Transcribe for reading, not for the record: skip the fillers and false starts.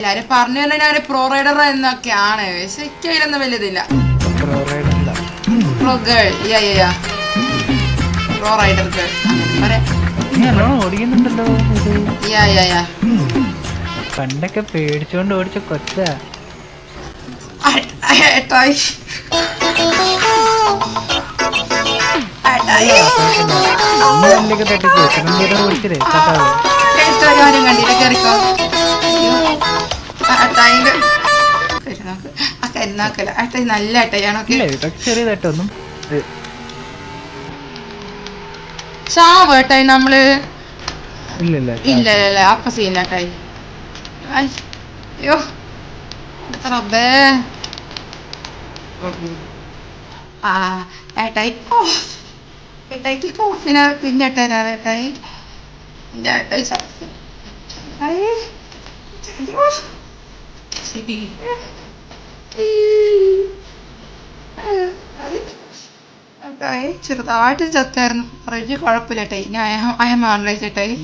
എല്ലാരും പറഞ്ഞു തന്നെ ഞാൻ പ്രോ റൈഡർ എന്നൊക്കെയാണ്, പക്ഷെ എനിക്ക് അതിലൊന്നും വലിയതില്ല. Pro girl, pro rider girl ഓടിക്കുന്നുണ്ടല്ലോ. പണ്ടൊക്കെ പേടിച്ചോണ്ട് ഓടിച്ച കൊച്ചാ. കാര്യം കണ്ടില്ല, കേറിക്കോ. നല്ല അട്ടയാണോ? ചെറിയ തട്ടൊന്നും ചാവേട്ടായി നമ്മള്. ഇല്ല ഇല്ല അപ്പ സീനാട്ടായി. അയ്യോ റബ്ബേ. ഏട്ടായി പിന്നെ ഏട്ടായി ചെറുതായിട്ട് ചത്തായിരുന്നു. കുഴപ്പമില്ല ഏട്ടായി. ഞാൻ അയം ആണല്ലോ ചേട്ടായി.